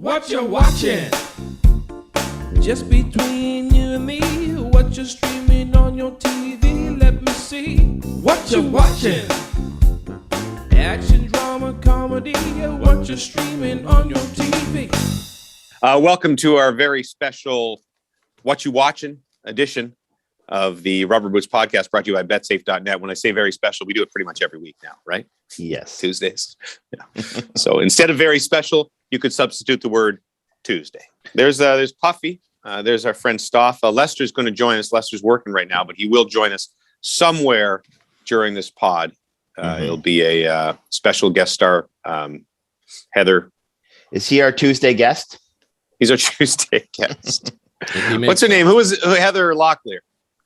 What you watching? Just between you and me. What you streaming on your TV? Let me see. What you watching? Action, drama, comedy. What you streaming on your TV? Welcome to our very special What You Watching edition of the Rubber Boots podcast, brought to you by betsafe.net. When I say very special, we do it pretty much every week now, right? Yes. Tuesdays. Yeah. So instead of very special, you could substitute the word Tuesday. There's Puffy. There's our friend Stoff. Lester's going to join us. Lester's working right now, but he will join us somewhere during this pod. It'll be a special guest star, Heather. Is he our Tuesday guest? He's our Tuesday guest. What's her name? Who was Heather Locklear?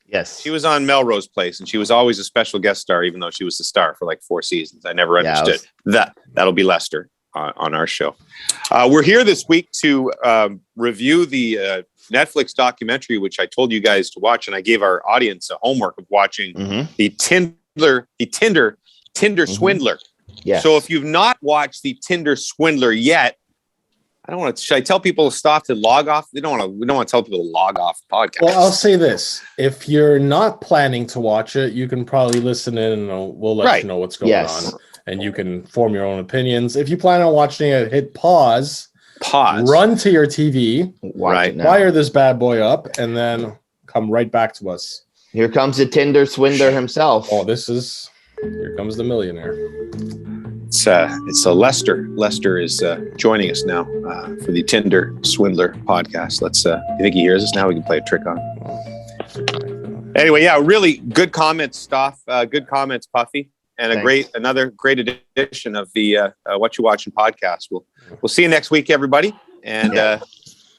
Yes. She was on Melrose Place, and she was always a special guest star, even though she was the star for like 4 seasons. I never understood that. That'll be Lester on our show. We're here this week to review the Netflix documentary, which I told you guys to watch, and I gave our audience a homework of watching the Tinder Swindler. Yes. So if you've not watched the Tinder Swindler yet, I don't want to. Should I tell people to stop to log off? We don't want to tell people to log off the podcast. Well, I'll say this: if you're not planning to watch it, you can probably listen in, and we'll let you know what's going on, and you can form your own opinions. If you plan on watching it, hit pause, run to your TV, fire this bad boy up, and then come right back to us. Here comes the Tinder Swindler himself. Oh, here comes the millionaire. It's Lester. Lester is joining us now for the Tinder Swindler podcast. You think he hears us now? We can play a trick on him. Anyway, yeah, really good comments, Stoff. Good comments, Puffy, and another great edition of the What You Watching podcast. We'll see you next week, everybody, and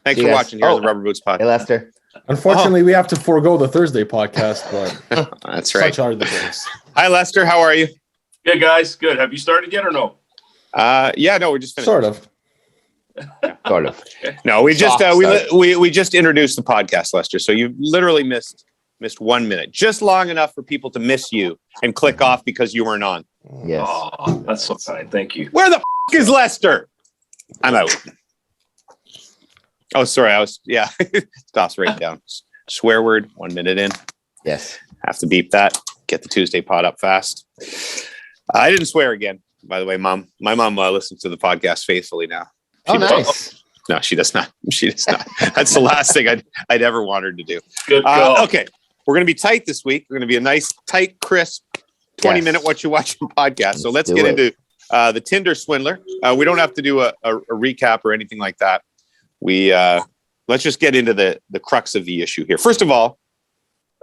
thanks for watching here on the Rubber Boots podcast. Hey, Lester. Unfortunately, we have to forego the Thursday podcast, but that's right. Such are the days. Hi, Lester. How are you? Good, guys. Good. Have you started yet or no? No, we're just finished. Sort of. Sort of. No, we just introduced the podcast, Lester. So you literally missed 1 minute, just long enough for people to miss you and click off because you weren't on. Yes. Oh, that's so kind. Thank you. Where the is Lester? I'm out. Oh, sorry. Stopp's right down. Swear word. 1 minute in. Yes. Have to beep that. Get the Tuesday pod up fast. I didn't swear again, by the way, Mom. My mom listens to the podcast faithfully now. Nice. No, she does not. She does not. That's the last thing I'd ever want her to do. Good call. Okay, we're going to be tight this week. We're going to be a nice, tight, crisp 20-minute What You Watching podcast. So let's get into the Tinder Swindler. We don't have to do a recap or anything like that. Let's just get into the crux of the issue here. First of all,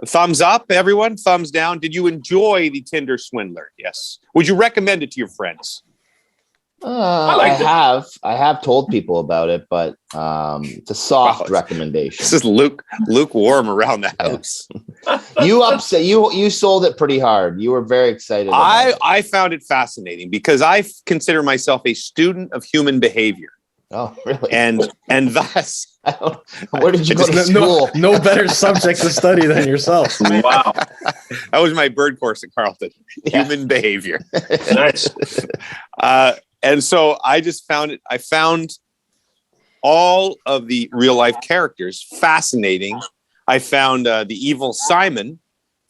thumbs up, everyone. Thumbs down. Did you enjoy the Tinder Swindler? Yes. Would you recommend it to your friends? I have told people about it, but it's a soft recommendation. This is lukewarm around the house. You sold it pretty hard. You were very excited. I found it fascinating because I consider myself a student of human behavior. Oh, really? And thus, where did you go to school? No better subject to study than yourself. Wow. That was my bird course at Carleton. Human behavior. Nice. And so I just found all of the real life characters fascinating. I found the evil Simon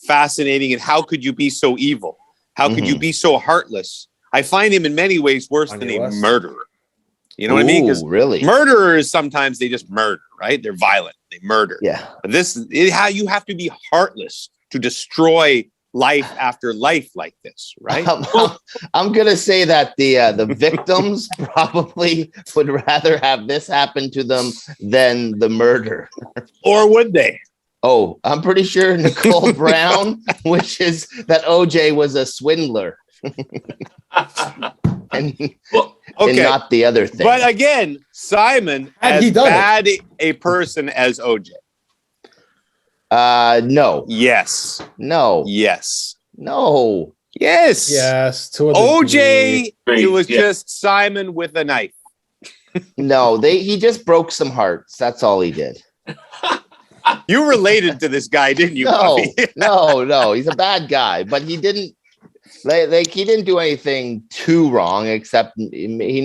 fascinating. And how could you be so evil? How could you be so heartless? I find him in many ways worse than a murderer. You know what I mean? Because murderers, sometimes they just murder, right? They're violent. They murder. Yeah. But how you have to be heartless to destroy life after life like this, right? I'm going to say that the victims probably would rather have this happen to them than the murder. Or would they? Oh, I'm pretty sure Nicole Brown wishes that OJ was a swindler. and not the other thing. But again, Simon, as bad a person as OJ. No. Yes. No. Yes. No. Yes. Yes. OJ, it was just Simon with a knife. No, he just broke some hearts. That's all he did. You related to this guy, didn't you? No, no. He's a bad guy, but he didn't. Like he didn't do anything too wrong, except he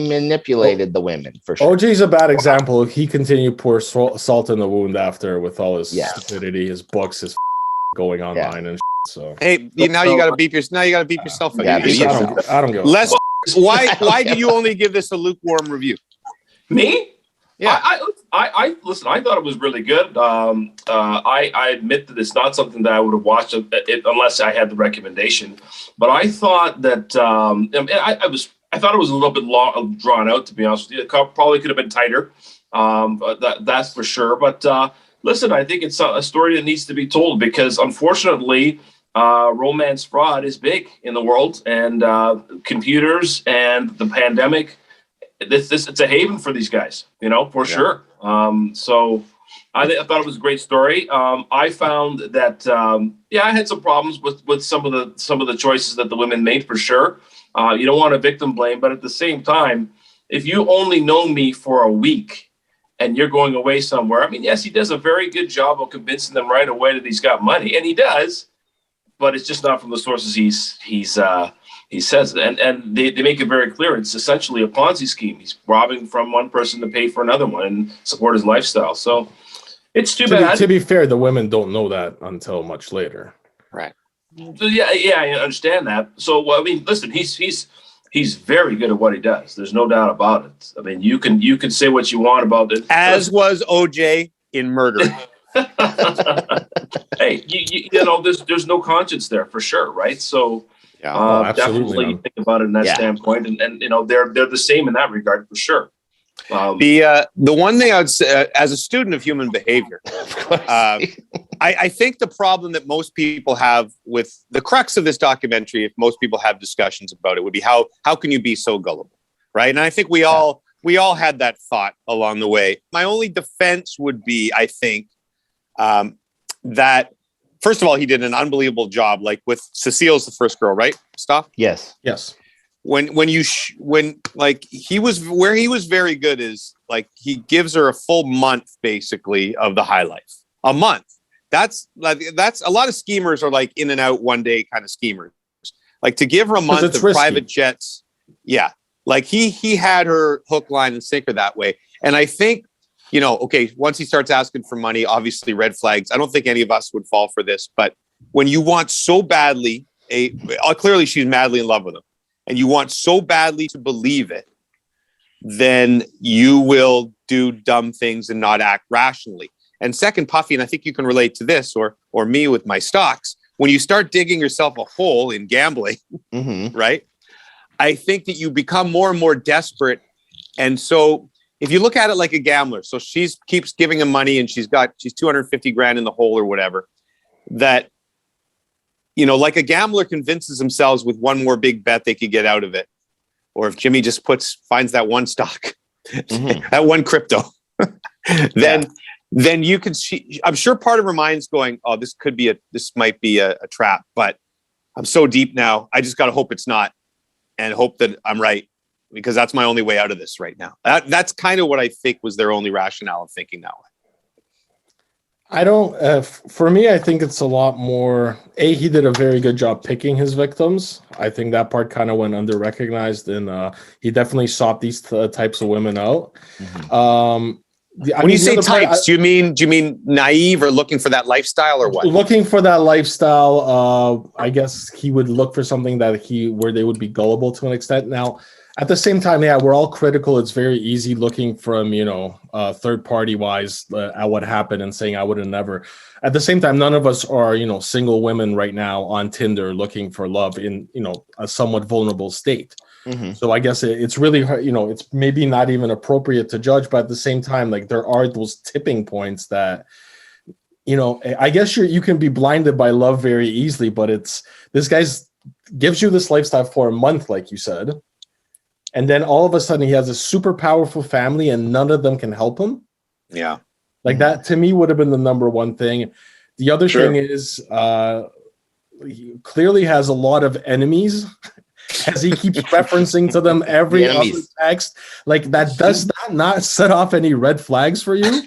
manipulated the women for sure. OJ's a bad example. He continued to pour salt in the wound after with all his stupidity, his books, his going online and so. Hey, now you got to beep yourself. Yeah, I don't give. Les, why do you only give this a lukewarm review? Me? Yeah. I listen. I thought it was really good. I admit that it's not something that I would have watched unless I had the recommendation. But I thought that I thought it was a little bit long, drawn out. To be honest with you, it probably could have been tighter. That's for sure. But listen, I think it's a story that needs to be told because unfortunately, romance fraud is big in the world, and computers and the pandemic. It's a haven for these guys, for sure. So I thought it was a great story. I found that I had some problems with some of the choices that the women made for sure. You don't want to victim blame, but at the same time, if you only know me for a week and you're going away somewhere, I mean, yes, he does a very good job of convincing them right away that he's got money, and he does, but it's just not from the sources he says it. And they make it very clear. It's essentially a Ponzi scheme. He's robbing from one person to pay for another one and support his lifestyle. So it's too bad. To be fair, the women don't know that until much later. Right. So yeah, I understand that. So I mean, listen, he's very good at what he does. There's no doubt about it. I mean, you can say what you want about it. As was OJ in Murder. Hey, there's no conscience there for sure, right? So definitely think about it in that standpoint, and they're the same in that regard for sure. The one thing I would say, as a student of human behavior, I think the problem that most people have with the crux of this documentary, if most people have discussions about it, would be how can you be so gullible, right? And I think we all had that thought along the way. My only defense would be, I think, that first of all, he did an unbelievable job. Like with Cecile's the first girl, right? Stoff? Yes. When he was very good is like he gives her a full month basically of the high life. A month. That's a lot of schemers are like in and out one day kind of schemers. Like to give her a month of risky. Private jets. Yeah. Like he had her hook, line, and sinker that way. And I think, once he starts asking for money, obviously red flags. I don't think any of us would fall for this, but when you want so badly, clearly she's madly in love with him, and you want so badly to believe it, then you will do dumb things and not act rationally. And second, Puffy, and I think you can relate to this, or me with my stocks, when you start digging yourself a hole in gambling, right? I think that you become more and more desperate. And so if you look at it like a gambler, so she keeps giving him money and she's 250 grand in the hole or whatever, that, like a gambler convinces themselves with one more big bet they could get out of it. Or if Jimmy just finds that one stock, that one crypto, then you can see, I'm sure part of her mind's going, oh, this might be a trap, but I'm so deep now. I just got to hope it's not and hope that I'm right, because that's my only way out of this right now. That's kind of what I think was their only rationale of thinking that way. I don't, for me, I think it's a lot more, he did a very good job picking his victims. I think that part kind of went under-recognized, and he definitely sought these types of women out. When you say types, do you mean naive or looking for that lifestyle or what? Looking for that lifestyle, I guess he would look for something where they would be gullible to an extent. Now, at the same time, we're all critical. It's very easy looking from, third party wise at what happened and saying I would have never. At the same time, none of us are, single women right now on Tinder looking for love in, a somewhat vulnerable state. So I guess it's really hard, it's maybe not even appropriate to judge, but at the same time, like there are those tipping points that, I guess you can be blinded by love very easily, but this guy's gives you this lifestyle for a month, like you said. And then all of a sudden he has a super powerful family and none of them can help him. Yeah. Like that to me would have been the number one thing. The other thing is he clearly has a lot of enemies as he keeps referencing to them every other text. Like that does not set off any red flags for you.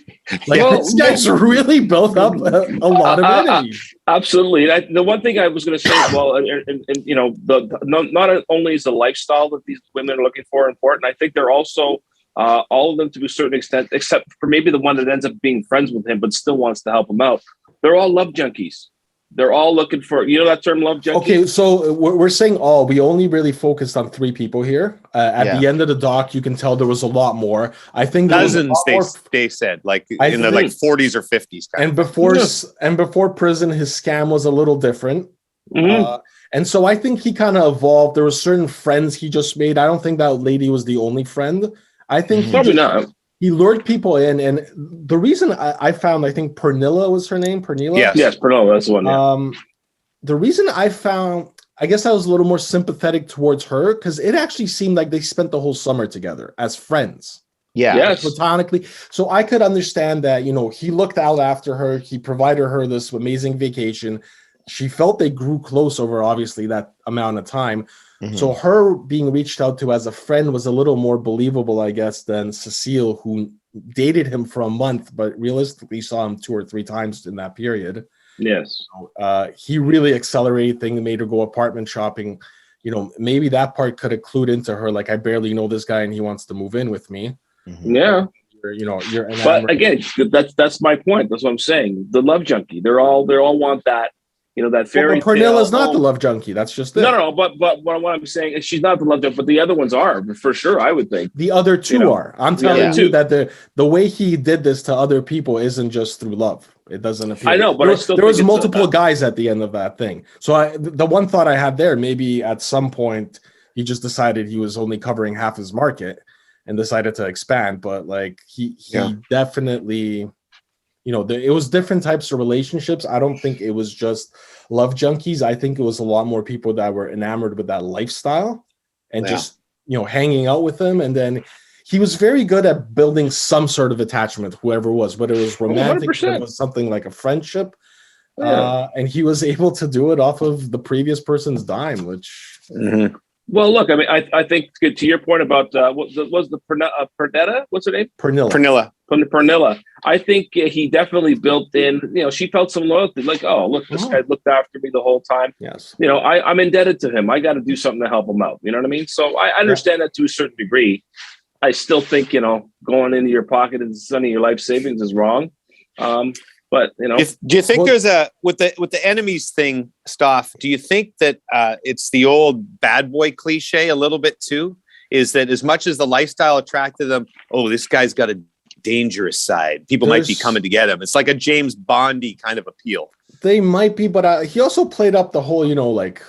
Like this guy's really built up a lot of enemies. Absolutely. The one thing I was going to say as well, and you know, not only is the lifestyle that these women are looking for important, I think they're also all of them to a certain extent, except for maybe the one that ends up being friends with him, but still wants to help him out. They're all love junkies. They're all looking for, you know, that term love junkie. Okay, so we're saying all. We only really focused on 3 people here. At the end of the doc, you can tell there was a lot more. I think dozens. They said like in the like 40s or 50s. And before prison, his scam was a little different. And so I think he kind of evolved. There were certain friends he just made. I don't think that lady was the only friend. I think probably not. He lured people in, and the reason I found, I think Pernilla was her name. Pernilla? Yes, Pernilla, that's the one. Yeah. The reason I found, I guess I was a little more sympathetic towards her, because it actually seemed like they spent the whole summer together as friends. Yeah. Yes. Platonically. So I could understand that, you know, he looked out after her. He provided her this amazing vacation. She felt they grew close over, obviously, that amount of time. So her being reached out to as a friend was a little more believable, I guess, than Cecile, who dated him for a month, but realistically saw him 2 or 3 times in that period. Yes. So, he really accelerated things, made her go apartment shopping. You know, maybe that part could have clued into her, like, I barely know this guy and he wants to move in with me. Yeah. You're but again, that's my point. That's what I'm saying. The love junkie. They all want that. You know, that fairy tale. Pernilla's not the love junkie. That's just it. No. But what I'm saying is she's not the love junkie, but the other ones are for sure. I would think the other 2 are. I'm telling you that the way he did this to other people isn't just through love. It doesn't appear. I know, but there was multiple guys at the end of that thing. So the one thought I had there, maybe at some point he just decided he was only covering half his market and decided to expand. But like he definitely. You know, it was different types of relationships. I don't think it was just love junkies. I think it was a lot more people that were enamored with that lifestyle and just, you know, hanging out with them. And then he was very good at building some sort of attachment, whoever it was, whether it was romantic, whether it was something like a friendship. And he was able to do it off of the previous person's dime, which... Well, look, I mean, I think to your point about what was the Pernetta? What's her name? Pernilla. Pernilla. I think he definitely built in. You know, she felt some loyalty. Like, oh, look, this guy looked after me the whole time. Yes. You know, I'm indebted to him. I got to do something to help him out. You know what I mean? So I understand that to a certain degree. I still think, you know, going into your pocket and sending your life savings is wrong. But you know, do you think there's a with the enemies thing, Stoff? Do you think that it's the old bad boy cliche a little bit too? Is that as much as the lifestyle attracted them? Oh, this guy's got a dangerous side. People might be coming to get him. It's like a James Bondy kind of appeal. They might be, but he also played up the whole, you know, like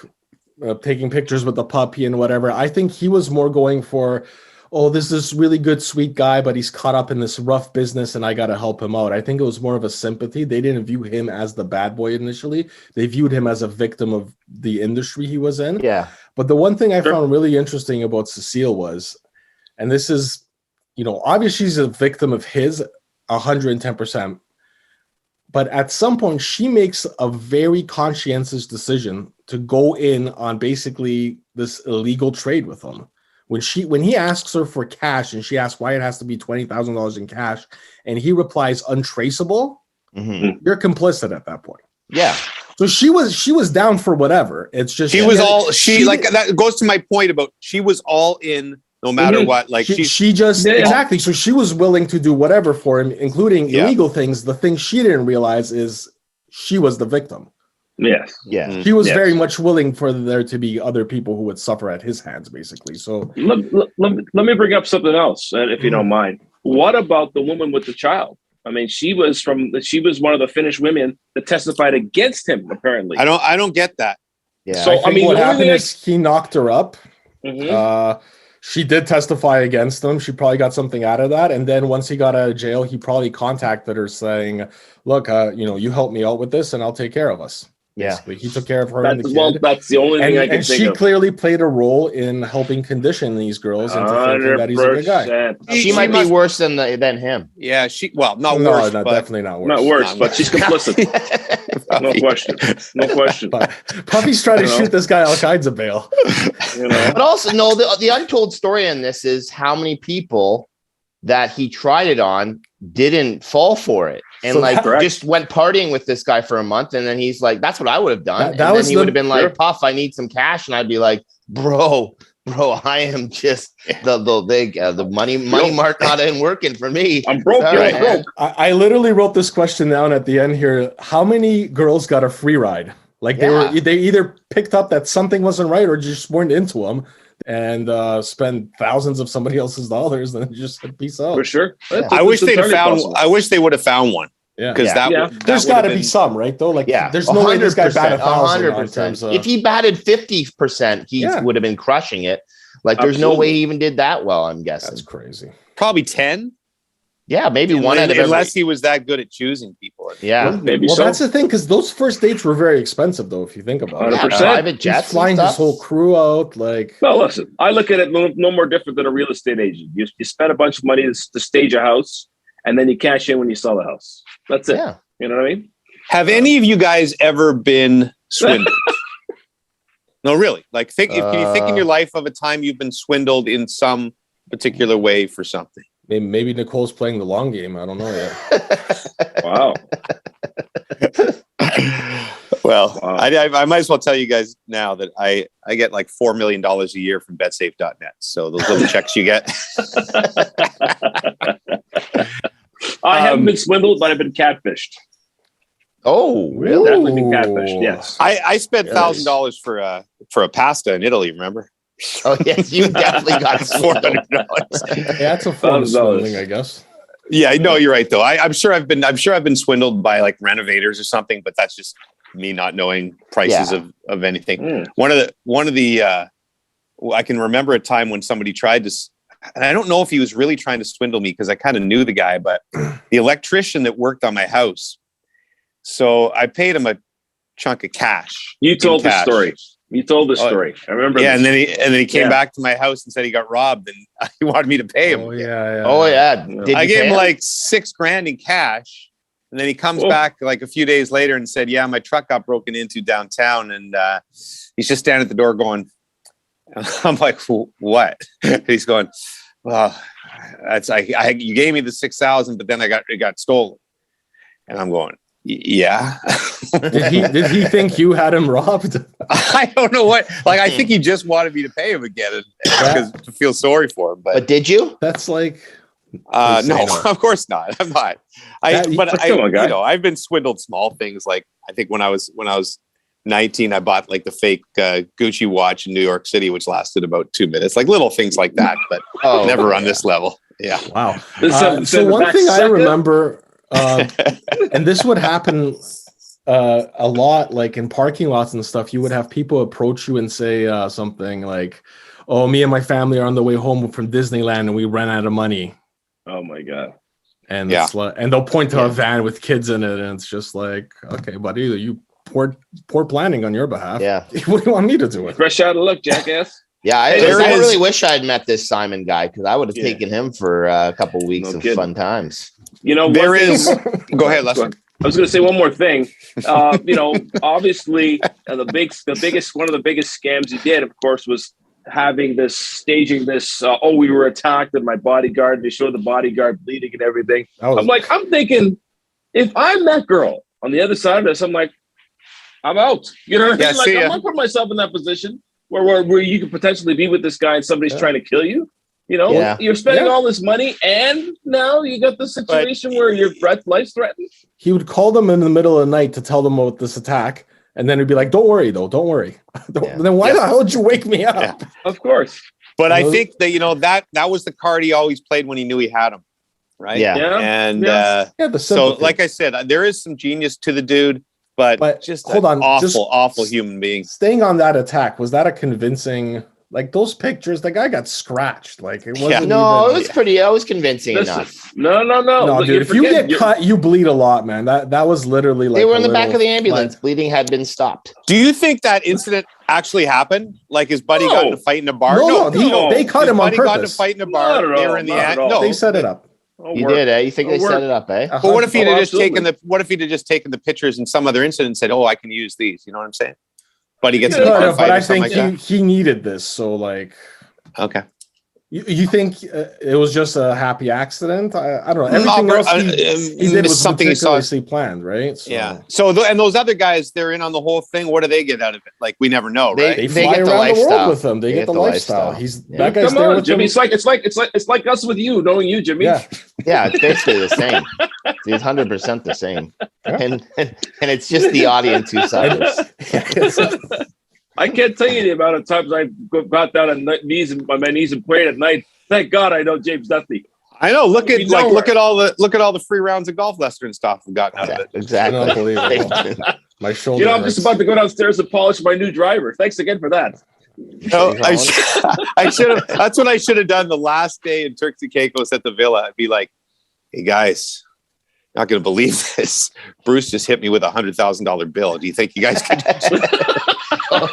taking pictures with the puppy and whatever. I think he was more going for, oh, this is really good, sweet guy, but he's caught up in this rough business and I got to help him out. I think it was more of a sympathy. They didn't view him as the bad boy initially. They viewed him as a victim of the industry he was in. Yeah. But the one thing I found really interesting about Cecile was, and this is, you know, obviously she's a victim of his 110%. But at some point, she makes a very conscientious decision to go in on basically this illegal trade with him. When he asks her for cash and she asks why it has to be $20,000 in cash, and he replies untraceable, you're complicit at that point. Yeah. So she was down for whatever. It's just that goes to my point about she was all in no matter what. Like she just exactly. So she was willing to do whatever for him, including illegal things. The thing she didn't realize is she was the victim. Yes. Yeah. He was very much willing for there to be other people who would suffer at his hands, basically. So let me bring up something else, if you don't mind. What about the woman with the child? I mean, she was one of the Finnish women that testified against him. Apparently, I don't get that. Yeah. So I mean, what happened is he knocked her up. She did testify against him. She probably got something out of that. And then once he got out of jail, he probably contacted her saying, "Look, you know, you help me out with this, and I'll take care of us." Yeah, basically. He took care of her and the kid. Well, that's the only thing I can think of. And she clearly played a role in helping condition these girls into thinking that he's a good guy. She might be worse than him. Yeah, not worse. No, definitely not worse. Not worse, but she's complicit. No question. But Puffy's trying to shoot this guy all kinds of bail. You know? But also, no, the untold story in this is how many people that he tried it on, didn't fall for it. And So like that- just went partying with this guy for a month. And then he's like, that's what I would have done. That and was then he the- would have been like, Sure. Puff, I need some cash. And I'd be like, bro, I am just the money mark not in working for me. I'm broke. Sorry, I'm man. broke. I literally wrote this question down at the end here. How many girls got a free ride? Like they either picked up that something wasn't right or just weren't into them and spend thousands of somebody else's dollars and just said peace out. For sure. Yeah. I wish It's they'd have entirely found. possible. I wish they would have found one Yeah. because Yeah. There's that got to would've be been- some, right? Though, like, Yeah, there's no way this guy batted 1,000 in 100%. terms of. If he batted 50%, he Yeah. would have been crushing it. Like, there's no way Absolutely. he even did that well, I'm guessing. That's crazy. probably 10. Yeah, maybe one out of unless every. he was that good at choosing people. Yeah. Maybe Well, so. that's the thing, because those first dates were very expensive, though. If you think about it, 100%. Private he's jets. flying and his stuff. whole crew out. Like, Well, listen, I look at it no more different than a real estate agent. You spend a bunch of money to stage a house, and then you cash in when you sell the house. That's it. Yeah. You know what I mean? Have any of you guys ever been swindled? No, really. Like, can you think in your life of a time you've been swindled in some particular way for something? maybe Nicole's playing the long game. I don't know yet. Wow. Well, Wow. I might as well tell you guys now that I get like $4 million a year from betsafe.net. So those little checks you get. I haven't been swindled, but I've been catfished. Oh, really? Definitely been catfished. Yes. I spent Yes. $1,000 for a pasta in Italy. Remember? Oh, yes. You definitely got swindled. $400. Yeah, that's a form of $1,000. swindling, I guess. Yeah, no, you're right though. I'm sure I've been swindled by like renovators or something, but that's just me not knowing prices of anything. Mm. One of the I can remember a time when somebody tried to, and I don't know if he was really trying to swindle me because I kind of knew the guy, but the electrician that worked on my house. So I paid him a chunk of cash. You told the cash. story. You told the story. I remember. Yeah, this. and then he came Yeah. back to my house and said he got robbed and he wanted me to pay him. Oh, yeah. Oh, yeah. Yeah. Did I you gave pay him him? like $6,000 in cash. And then he comes Whoa. back like a few days later and said, yeah, my truck got broken into downtown. And he's just standing at the door going, I'm like, what? He's going, well, that's you gave me the 6,000, but then it got stolen. And I'm going, yeah. Did he think you had him robbed? I don't know what. Like, I think he just wanted me to pay him again because to feel sorry for him. But did you? That's like, No, Insane. of course not. I'm not. come on, guy. I've been swindled small things. Like I think when I was 19, I bought like the fake Gucci watch in New York City, which lasted about 2 minutes. Like little things like that, but Oh, never on this level. Yeah. wow. So So one back thing I second? remember, and this would happen a lot, like in parking lots and stuff, you would have people approach you and say something like, oh, me and my family are on the way home from Disneyland and we ran out of money. Oh my God. And Yeah. it's like, and they'll point to a van with kids in it, and it's just like, okay, buddy, you poor planning on your behalf. Yeah. What do you want me to do with it? Fresh out of luck, jackass. Yeah, I There is- really wish I'd met this Simon guy because I would have Yeah. taken him for a couple weeks No of kidding. fun times. You know, There one thing- is. Go ahead, Lester. I was going to say one more thing. Obviously, one of the biggest scams he did, of course, was staging this. We were attacked, and my bodyguard. They showed the bodyguard bleeding and everything. That was- I'm thinking, if I'm that girl on the other side of this, I'm like, I'm out. You know what I Yeah, mean? Like, see ya. I'm not putting myself in that position where you could potentially be with this guy and somebody's Yeah. trying to kill you. You know, Yeah. you're spending Yeah. all this money, and now you got the situation where your life's threatened. He would call them in the middle of the night to tell them about this attack, and then he'd be like, "Don't worry, though. Don't worry." Yeah. Then why the hell did you wake me up? Yeah. Of course. But I Well- think that that was the card he always played when he knew he had him, right? Yeah. Yeah. And Yeah. Yeah, the so, sympathy. like I said, there is some genius to the dude, but just hold an on, just- awful human being. Staying on that attack, was that a convincing? Like those pictures, the guy got scratched. Like it wasn't. Yeah. No, even, it was pretty. It was convincing Listen, enough. no. No, Look, dude. If you forgetting- get cut, you bleed a lot, man. That was literally like They were in a the back little- of the ambulance. Bleeding had been stopped. Do you think that incident actually happened? Like his buddy got in a fight in a bar? No, no. they cut His him on buddy got in a purpose. fight in a Not bar. at They all, were in the not at end. all. No, They set it up. Oh, You work. did, eh? You think Oh, they work. set it up, eh? But what if he'd Oh, have just taken absolutely. what if he'd have just taken the pictures in some other incident and said, "Oh, I can use these." You know what I'm saying? But he gets in a Yeah, bar But fight I or something think like that. he needed this. So like, Okay. You think it was just a happy accident? I don't know. Everything else he did was something meticulously planned, right? So. Yeah. So and those other guys, they're in on the whole thing. What do they get out of it? Like we never know, right? They fly get the around the world lifestyle. with them. They get the lifestyle. That guy's Come there on, with Jimmy. them. It's like us with you, knowing you, Jimmy. Yeah. Yeah, it's basically the same. It's 100% the same, and it's just the audience who suffers. I can't tell you the amount of times I've got down on my knees and prayed at night. Thank God I know James Duthie. I know. Look at all the free rounds of golf Lester and Stoff have gotten out of it. Exactly. Unbelievable. My shoulder. I'm just about to go downstairs and polish my new driver. Thanks again for that. No, I should have. That's what I should have done the last day in Turks and Caicos at the villa. I'd be like, "Hey guys, not going to believe this. Bruce just hit me with $100,000 bill. Do you think you guys could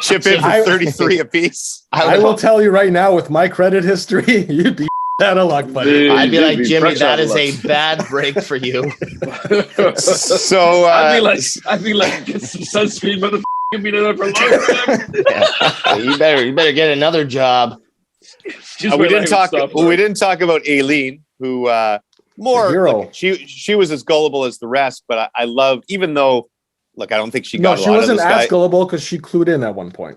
chip in for 33 apiece?" I will tell you right now, with my credit history, you'd be out of luck, buddy. Dude, I'd be like, Jimmy, that is luck. a bad break for you. So I'd be like, get some sunscreen, motherfucker. You've been there for a long time. Yeah. You better get another job. we didn't talk about Aileen, who look, she was as gullible as the rest, but I love, even though, look, I don't think she got. No, she wasn't as gullible because she clued in at one point.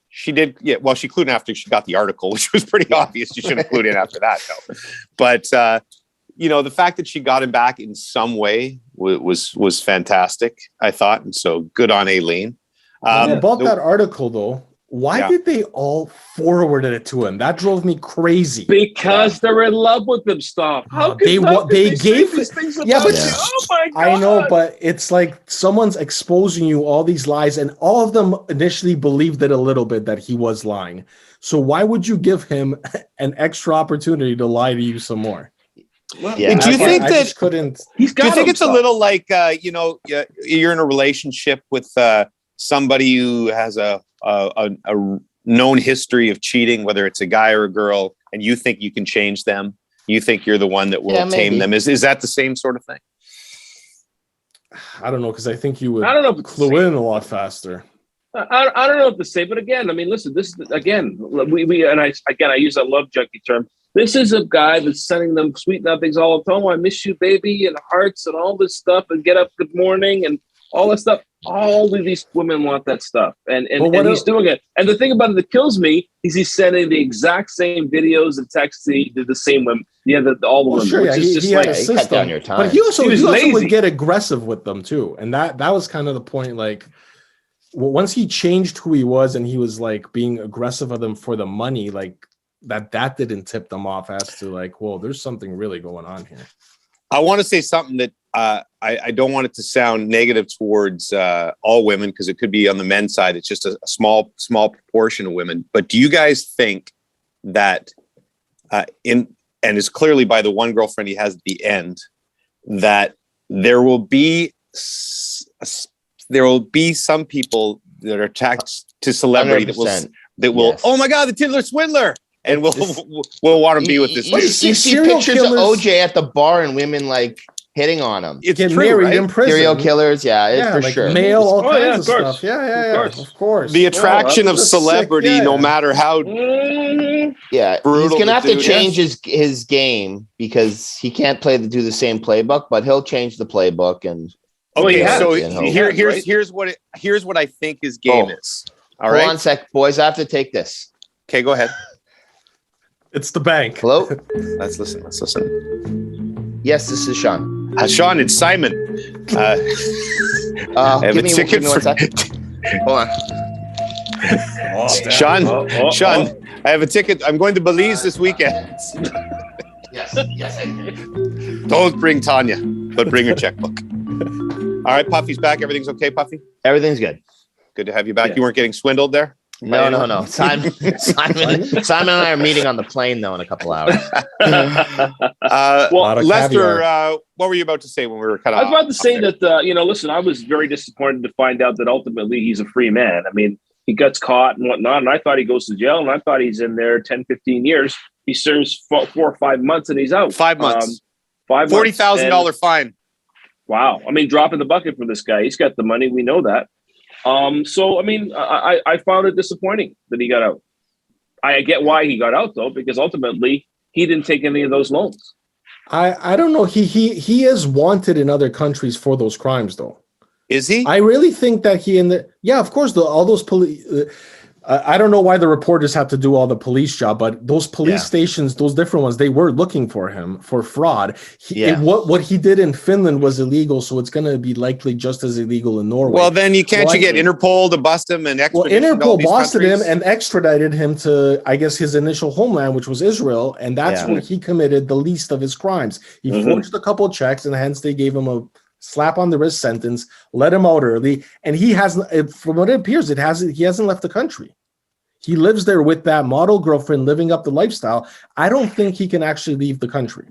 She did, yeah. Well, she clued in after she got the article, which was pretty obvious. She should have clued in after that, though. But the fact that she got him back in some way was fantastic, I thought, and so good on Aileen. About that article, though, why did they all forward it to him? That drove me crazy. Because they're in love with them, Stoff. How could they gave these things about but you? Oh my God. I know, but it's like someone's exposing you all these lies, and all of them initially believed it a little bit that he was lying. So why would you give him an extra opportunity to lie to you some more? Well, do you think that couldn't? Do you think it's a little like you're in a relationship with somebody who has a known history of cheating, whether it's a guy or a girl, and you think you can change them? You think you're the one that will tame them? Is that the same sort of thing? I don't know, because I think you would. I don't know if clue in a lot faster. I don't know what to say, but again, I mean, listen, this again, I use that love junkie term. This is a guy that's sending them sweet nothings all the time. Oh, I miss you, baby, and hearts and all this stuff, and get up, good morning, and all that stuff. All of these women want that stuff, and he's doing it. And the thing about it that kills me is he's sending the exact same videos and texts to the same women. Yeah, all the women. Sure, yeah, he had a system. Cut down your time. But he also would get aggressive with them too, and that was kind of the point. Like, once he changed who he was, and he was like being aggressive with them for the money, like that didn't tip them off as to like, whoa, there's something really going on here. I want to say something that I don't want it to sound negative towards all women, because it could be on the men's side. It's just a small proportion of women. But do you guys think that and it's clearly by the one girlfriend he has at the end, that there will be some people that are attached to celebrity 100%. that will oh my God, the Tinder Swindler, and we'll want to be with this dude. You see pictures of OJ at the bar and women like hitting on him. It's get true, married right? in prison. Serial killers, for like sure. Mail, all kinds of course. stuff. Yeah, of course. The attraction of celebrity, no matter how Yeah, brutal he's gonna have to dude change his game, because he can't do the same playbook, but he'll change the playbook. And okay, so here's here's what I think his game is. All right, hold on a sec, boys. I have to take this. Okay, go ahead. It's the bank. Hello. Let's listen. Yes, this is Sean. Sean, it's Simon. I have a ticket for. Hold on. Sean, I have a ticket. I'm going to Belize this weekend. Yes, I can. Don't bring Tanya, but bring her checkbook. All right, Puffy's back. Everything's okay, Puffy? Everything's good. Good to have you back. Yeah. You weren't getting swindled there? No. Simon and I are meeting on the plane though in a couple hours. Lester, what were you about to say when we were cut off? I was about to say that, listen, I was very disappointed to find out that ultimately he's a free man. I mean, he gets caught and whatnot, and I thought he goes to jail, and I thought he's in there 10, 15 years. He serves 4 or 5 months, and he's out. 5 months. $40,000 fine. Wow. I mean, drop in the bucket for this guy. He's got the money. We know that. So, I mean, I found it disappointing that he got out. I get why he got out though, because ultimately he didn't take any of those loans. I don't know. He is wanted in other countries for those crimes, though. Is he? I really think that of course, all those police. I don't know why the reporters have to do all the police job, but those police stations, those different ones, they were looking for him for fraud. What he did in Finland was illegal, so it's going to be likely just as illegal in Norway. Well, then you get Interpol to bust him and extradition. Well, Interpol busted him and extradited him to, I guess, his initial homeland, which was Israel, and that's where he committed the least of his crimes. He forged a couple checks, and hence they gave him a slap on the wrist sentence, let him out early, and he hasn't. From what it appears, he hasn't left the country. He lives there with that model girlfriend, living up the lifestyle. I don't think he can actually leave the country.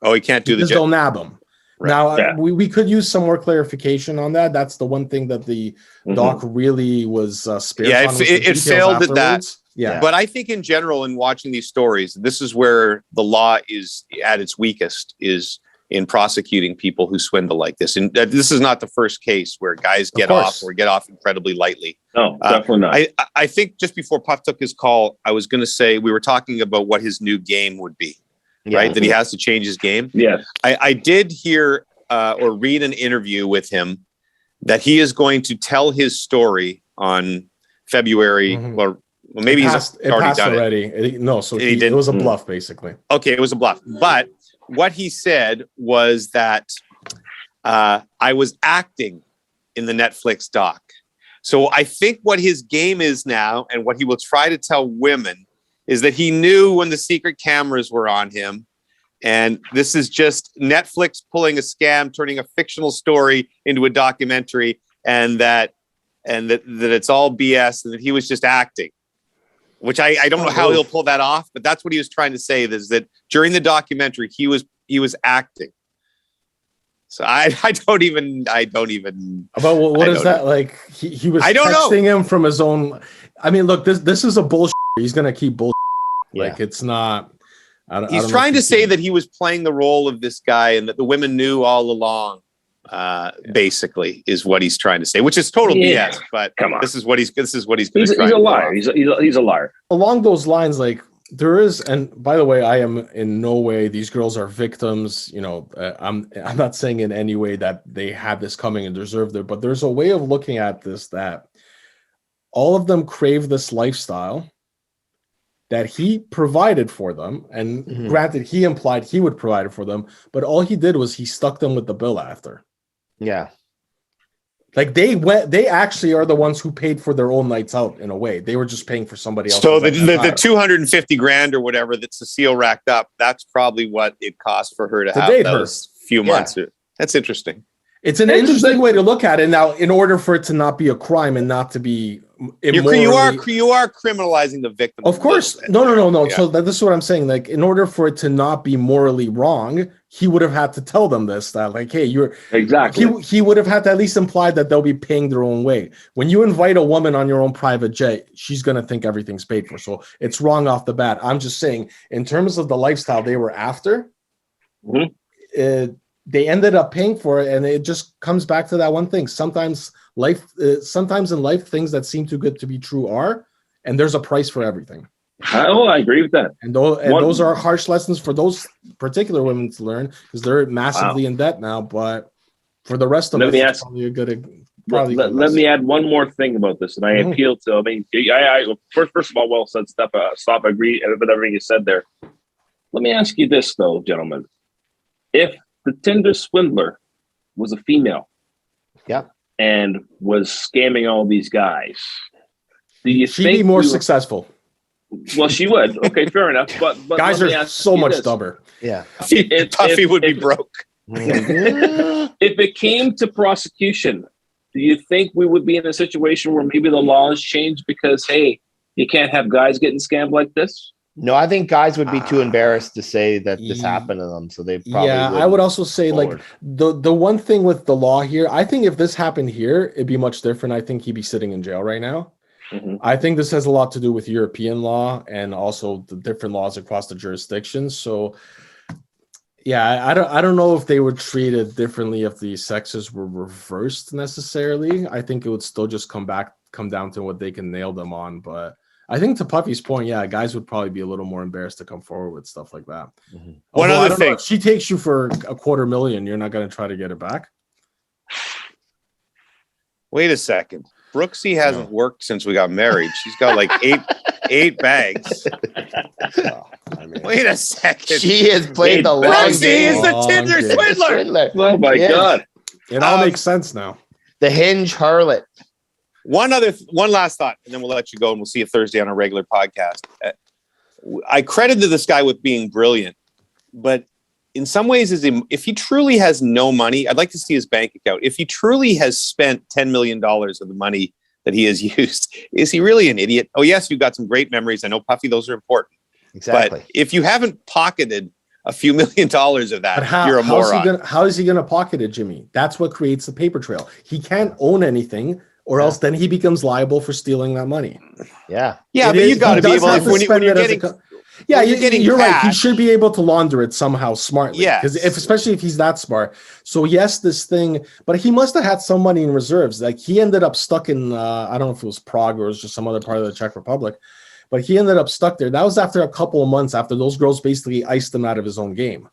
Oh, he can't do because they'll nab him. Right. Now, we could use some more clarification on that. That's the one thing that the doc really was sparse on. It failed at that. Yeah. But I think in general, in watching these stories, this is where the law is at its weakest, is in prosecuting people who swindle like this. And this is not the first case where guys get off incredibly lightly. No, definitely not. I think just before Puff took his call, I was going to say, we were talking about what his new game would be, right? That he has to change his game. Yes. I did hear or read an interview with him that he is going to tell his story on February, well, maybe he's already done it. No, so it was a bluff, basically. Okay, it was a bluff. But what he said was that I was acting in the Netflix doc. So I think what his game is now, and what he will try to tell women, is that he knew when the secret cameras were on him. And this is just Netflix pulling a scam, turning a fictional story into a documentary, and that it's all BS, and that he was just acting. Which I don't know how he'll pull that off, but that's what he was trying to say, is that during the documentary he was acting. So I don't even about what is that like? He was texting him from his own. I mean, look, this is a bullshit. He's gonna keep bullshit. Like it's not. He's trying to say that he was playing the role of this guy, and that the women knew all along. Basically, is what he's trying to say, which is total BS. But come on, this is what he's going to try. He's a liar. He's a liar. Along those lines, like there is, and by the way, I am in no way, these girls are victims. You know, I'm not saying in any way that they had this coming and deserved it, but there's a way of looking at this that all of them crave this lifestyle that he provided for them, and granted, he implied he would provide it for them, but all he did was he stuck them with the bill after. Yeah. Like they actually are the ones who paid for their own nights out in a way. They were just paying for somebody else. So the $250,000 or whatever that Cecile racked up, that's probably what it cost for her to have those few months. That's interesting. It's an interesting way to look at it. Now, in order for it to not be a crime and not to be immorally, you are criminalizing the victim. Of course. No. Yeah. So this is what I'm saying. Like, in order for it to not be morally wrong, he would have had to tell them this, that like, hey, you're exactly. He would have had to at least imply that they'll be paying their own way. When you invite a woman on your own private jet, she's going to think everything's paid for. So it's wrong off the bat. I'm just saying, in terms of the lifestyle they were after, they ended up paying for it, and it just comes back to that one thing. Sometimes in life, things that seem too good to be true are, and there's a price for everything. I agree with that. And those are harsh lessons for those particular women to learn, because they're massively in debt now. But for the rest of us, it's probably a good. Let me add one more thing about this, and I appeal to. I mean, first of all, well said, Stoff. I agree with everything you said there. Let me ask you this, though, gentlemen: if the Tinder Swindler was a female, and was scamming all these guys, do you think she'd be more successul? Well, she would. Okay, fair enough. But guys are so much dumber. Yeah, Puffy would be broke. If it came to prosecution, do you think we would be in a situation where maybe the laws change because, hey, you can't have guys getting scammed like this? No, I think guys would be too embarrassed to say that this happened to them, so they probably. Yeah, I would also say like the one thing with the law here, I think if this happened here, it'd be much different. I think he'd be sitting in jail right now. I think this has a lot to do with European law and also the different laws across the jurisdictions. So, yeah, I don't know if they would treat it differently if the sexes were reversed necessarily. I think it would still just come down to what they can nail them on, but. I think to Puffy's point, yeah, guys would probably be a little more embarrassed to come forward with stuff like that. One Although, other thing. if she takes you for $250,000, you're not going to try to get it back? Wait a second. Brooksy hasn't worked since we got married. She's got like eight bags. Wait a second. She has played the long Brooksy game. is the Tinder Swindler. Oh my God. It all makes sense now. The Hinge harlot. One last thought, and then we'll let you go, and we'll see you Thursday on our regular podcast. I credited this guy with being brilliant, but in some ways, if he truly has no money, I'd like to see his bank account. If he truly has spent $10 million of the money that he has used, is he really an idiot? Oh, yes, you've got some great memories. I know, Puffy, those are important. Exactly. But if you haven't pocketed a few $1 million of that, you're a moron. How is he going to pocket it, Jimmy? That's what creates the paper trail. He can't own anything, or else then he becomes liable for stealing that money. Yeah. Yeah, but you got to be able, when you're getting... You're right. He should be able to launder it somehow smartly. Yeah, because especially if he's that smart. So yes, this thing, but he must have had some money in reserves. Like he ended up stuck in I don't know if it was Prague or it was just some other part of the Czech Republic, but he ended up stuck there. That was after a couple of months after those girls basically iced him out of his own game.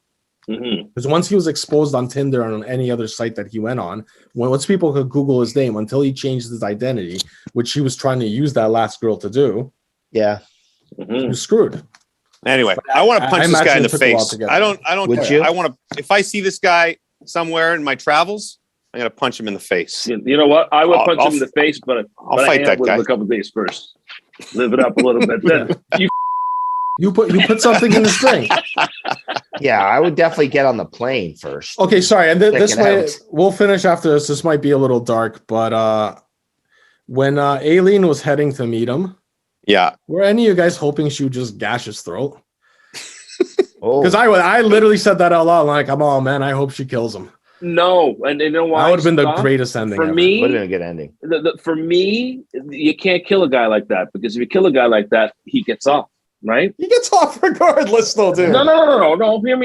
Because once he was exposed on Tinder or on any other site that he went on, once people could Google his name, until he changed his identity, which he was trying to use that last girl to do. Yeah, he was screwed. Anyway, I want to punch this guy in the face. I don't. Would you? I want to. If I see this guy somewhere in my travels, I'm gonna punch him in the face. You know what? I would punch him in the face, but I'll fight that guy. A couple of days first. Live it up a little bit. Then you put something in the string. Yeah, I would definitely get on the plane first. Okay, sorry, and this might we'll finish after this. This might be a little dark, but when Aileen was heading to meet him. Yeah. Were any of you guys hoping she would just gash his throat? Because I literally said that out loud. Like, oh man, I hope she kills him. No, and you know why? That would have been the greatest ending for ever. me. Would have been a good ending. For me, you can't kill a guy like that, because if you kill a guy like that, he gets off, right? He gets off regardless, though, dude. No. Hear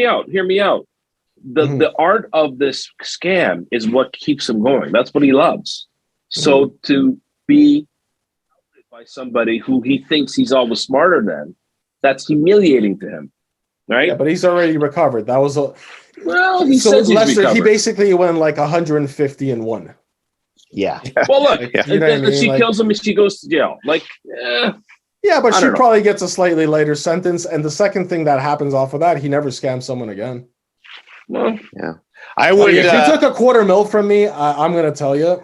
me out. The art of this scam is what keeps him going. That's what he loves. So to be by somebody who he thinks he's always smarter than, that's humiliating to him, right? Yeah, but he's already recovered. That was he says he's Lester, recovered. he basically went like 150 and 1. Yeah. Well, look, You know what I mean? she kills him and she goes to jail. Yeah, but she probably gets a slightly lighter sentence. And the second thing that happens off of that, he never scams someone again. Well, yeah. I would. If you took $250,000 from me, I'm going to tell you.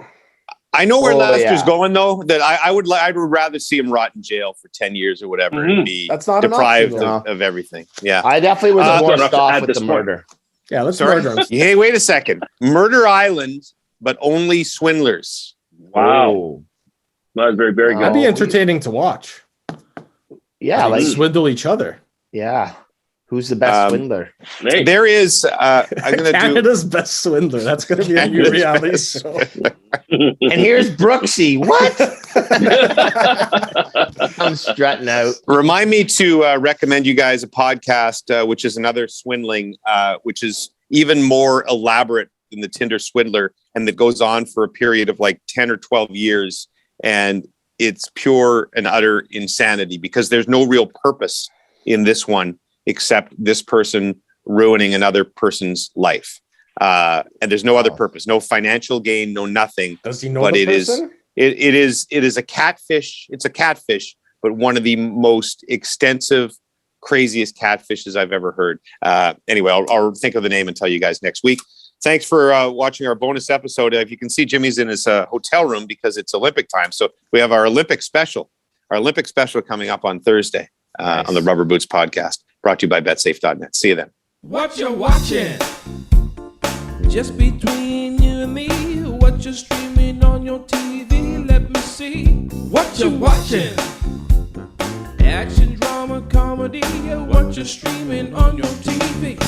I know where Lester's going, though. That I would rather see him rot in jail for 10 years or whatever, and be That's not deprived of everything. Yeah, I definitely would have more Stoff with the point. murder. Yeah, let's murder him. Hey, wait a second. Murder Island, but only swindlers. Wow, that's very, very good. That'd be entertaining to watch. Yeah, like swindle each other. Yeah. Who's the best swindler? Hey. There is. I'm gonna Canada's best swindler. That's gonna be a new reality show. And here's Brooksy. What? I'm strutting out. Remind me to recommend you guys a podcast, which is another swindling, which is even more elaborate than the Tinder Swindler, and that goes on for a period of like 10 or 12 years, and it's pure and utter insanity because there's no real purpose in this one except this person ruining another person's life. And there's no other purpose, no financial gain, no nothing. Does he know the person? It is a catfish. It's a catfish, but one of the most extensive, craziest catfishes I've ever heard. Anyway, I'll think of the name and tell you guys next week. Thanks for watching our bonus episode. If you can see, Jimmy's in his hotel room because it's Olympic time. So we have our Olympic special coming up on Thursday on the Rubber Boots podcast, brought to you by betsafe.net. See you then. What you watching? Just between you and me. What you streaming on your TV? Let me see. What you watching? Action, drama, comedy. What you streaming on your TV?